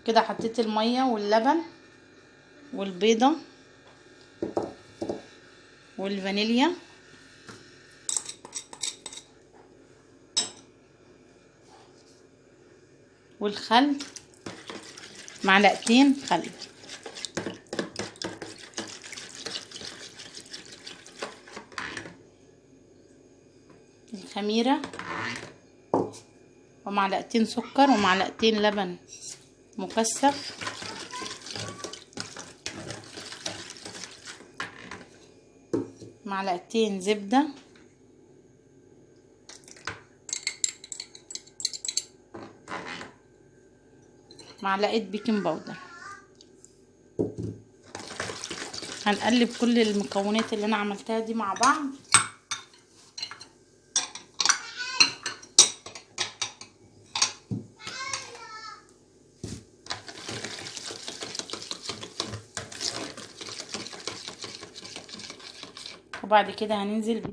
كده حطيت الميه واللبن والبيضه والفانيليا والخل، معلقتين خل. الخميره ومعلقتين سكر ومعلقتين لبن مكثف، معلقتين زبدة، معلقة بيكنج باودر. هنقلب كل المكونات اللي انا عملتها دي مع بعض. وبعد كده هننزل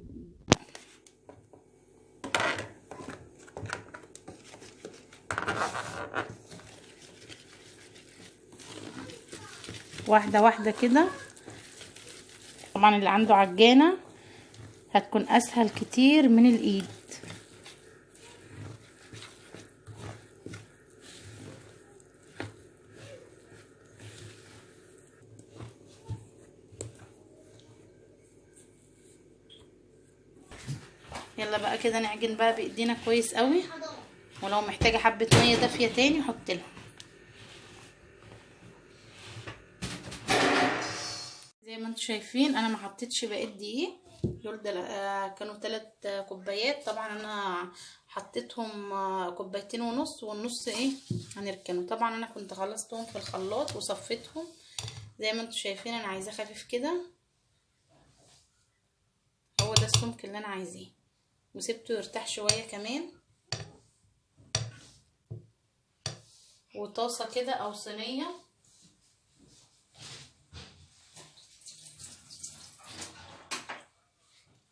واحدة واحدة كده. طبعا اللي عنده عجانة هتكون اسهل كتير من الايد. يلا بقى كده نعجن بقى بايدينا كويس قوي، ولو محتاجه حبه ميه دافيه تاني حط لها. زي ما انتم شايفين انا ما حطيتش بقيت دقيق، دول كانوا 3 كوبايات. طبعا انا حطيتهم كوبايتين ونص، والنص هنركنه. طبعا انا كنت خلصتهم في الخلاط وصفيتهم. زي ما انتم شايفين انا عايزاه خفيف كده، هو ده السمك اللي انا عايزاه، وسبته يرتاح شويه كمان. وطاسه كده او صينيه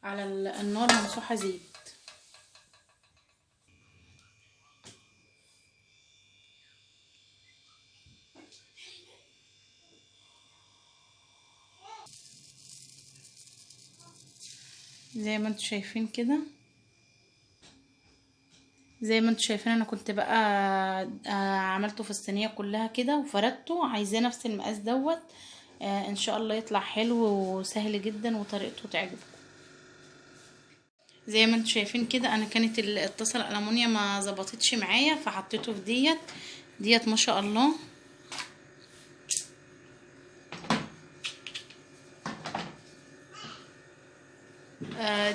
على النار ممسوحه زيت. زي ما انتم شايفين كده، زي ما انتم شايفين انا كنت بقى عملته في الصينيه كلها كده وفردته. عايزاه نفس المقاس دوت. ان شاء الله يطلع حلو وسهل جدا وطريقته تعجبكم. زي ما انتم شايفين كده انا كانت الطاسه الالومنيا ما ظبطتش معايا، فحطيته في ديت ما شاء الله.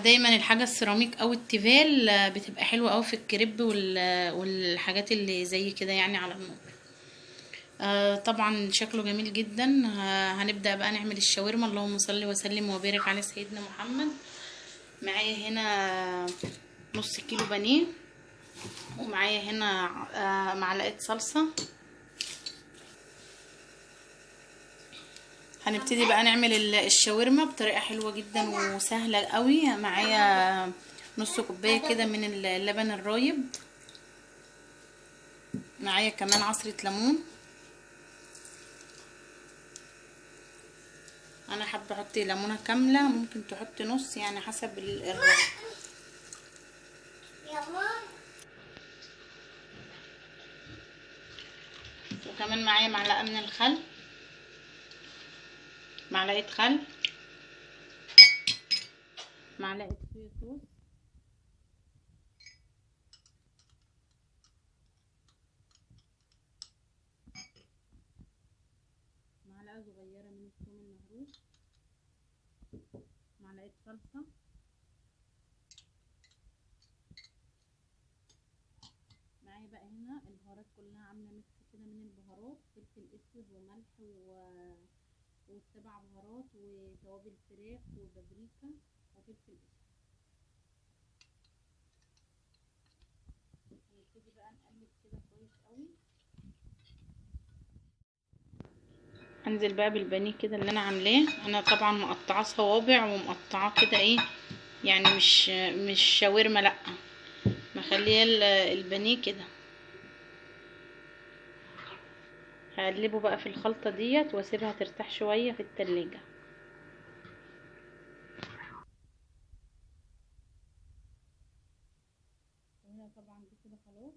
دايما الحاجه السيراميك او التيفال بتبقى حلوه قوي في الكريب والحاجات اللي زي كده يعني على النار. طبعا شكله جميل جدا. هنبدأ بقى نعمل الشاورما. اللهم صل وسلم وبارك على سيدنا محمد. معايا هنا نص كيلو بانيه، ومعايا هنا معلقة صلصة. هنبتدي بقى نعمل الشاورما بطريقة حلوة جدا وسهلة قوي. معايا نص كوباية كده من اللبن الرايب، معايا كمان عصرة ليمون. انا حابه احط ليمونه كامله، ممكن تحط نص يعني حسب الرغبه. وكمان معايا معلقه من الخل، معلقه خل، معلقه صويا صوص، معلقه صغيره من الثوم المهروس، معلقه صلصه، معايا بقى هنا البهارات كلها، عامله ميكس كده من البهارات، فلفل اسود وملح والسبع بهارات وتوابل فراخ وبابريكا وفلفل اسود. هنبتدي بقى نقلب كده كويس قوي. انزل بقى بالبانيه كده اللي انا عاملاه. انا طبعا مقطعاه صوابع ومقطعاه كده يعني مش شاورما، لا، مخليه البانيه كده. هقلبه بقى في الخلطة ديت واسيبها ترتاح شوية في التلاجة. وهنا طبعا دي كده خلاص.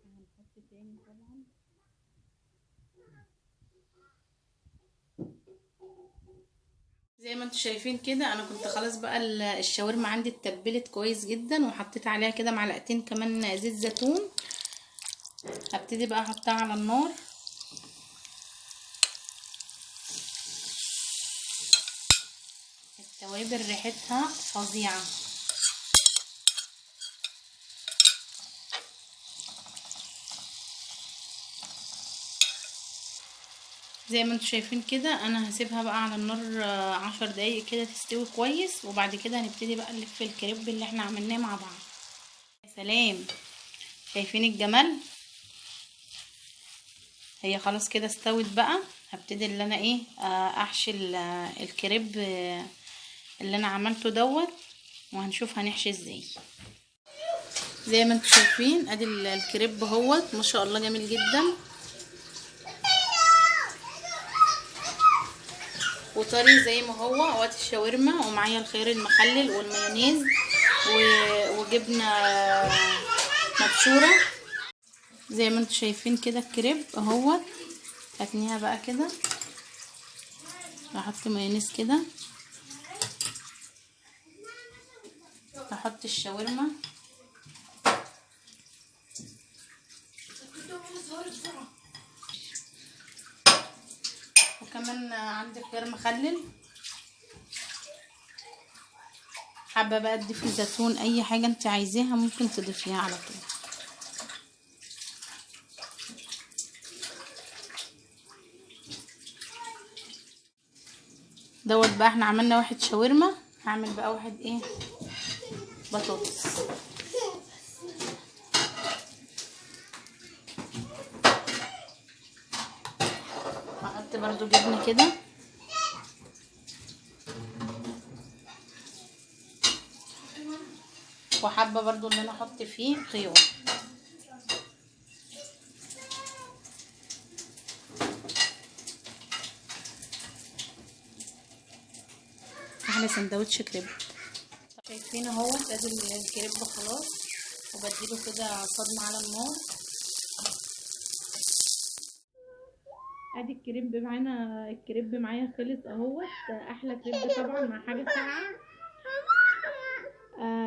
هنحط تاني طبعا. زي ما انتوا شايفين كده انا كنت خلاص بقى الشاورما عندي اتبلت كويس جدا، وحطيت عليها كده معلقتين كمان زيت زيتون. هبتدي بقى احطها على النار. التوابل ريحتها فظيعه. زي ما انتوا شايفين كده انا هسيبها بقى على النار 10 دقايق كده تستوي كويس، وبعد كده هنبتدي بقى نلف الكريب اللي احنا عملناه مع بعض. يا سلام، شايفين الجمال؟ هي خلاص كده استوت بقى. هبتدي اللي انا ايه احشي الكريب اللي انا عملته دوت، وهنشوف هنحشي ازاي. زي ما انتوا شايفين ادي الكريب اهوت، ما شاء الله جميل جدا وطري زي ما هو. وقت الشاورما ومعايا الخيار المخلل والمايونيز وجبنه مبشوره. زي ما انتوا شايفين كده الكريب اهوت. هتنيها بقى كده، هحط مايونيز كده، هحط الشاورما وكمان عندي خيار مخلل. حابه بقى تضيفي زيتون، اي حاجه انت عايزاها ممكن تضيفيها على طول. دوت بقى احنا عملنا واحد شاورما، هعمل بقى واحد ايه بطاطس. هحط برضو جبنه كده، وحابه برضو ان انا احط فيه خيار. احلى سندوتش كريب. شايفين اهوت ادي الكريب خلاص، وبديله كده صدمه على النار. ادي الكريب معانا، الكريب معايا خلص اهوت. احلى كريب طبعا مع حاجه ساقعه.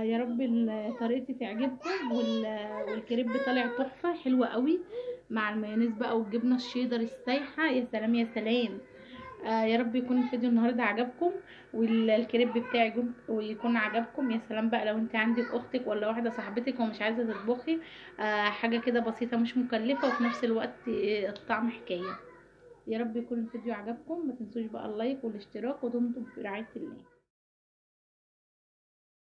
يا رب طريقتي تعجبكم. والكريب طالع تحفه حلوه قوي مع المايونيز بقى والجبنه الشيدر السايحه. يا سلام يا سلام. يا رب يكون الفيديو النهارده عجبكم والكريب بتاعي ويكون عجبكم. يا سلام بقى لو انت عندك اختك ولا واحده صاحبتك ومش عايزه تطبخي، حاجه كده بسيطه مش مكلفه وفي نفس الوقت الطعم حكايه. يا رب يكون الفيديو عجبكم. ما تنسوش بقى اللايك والاشتراك، ودمتم في رعايه الله.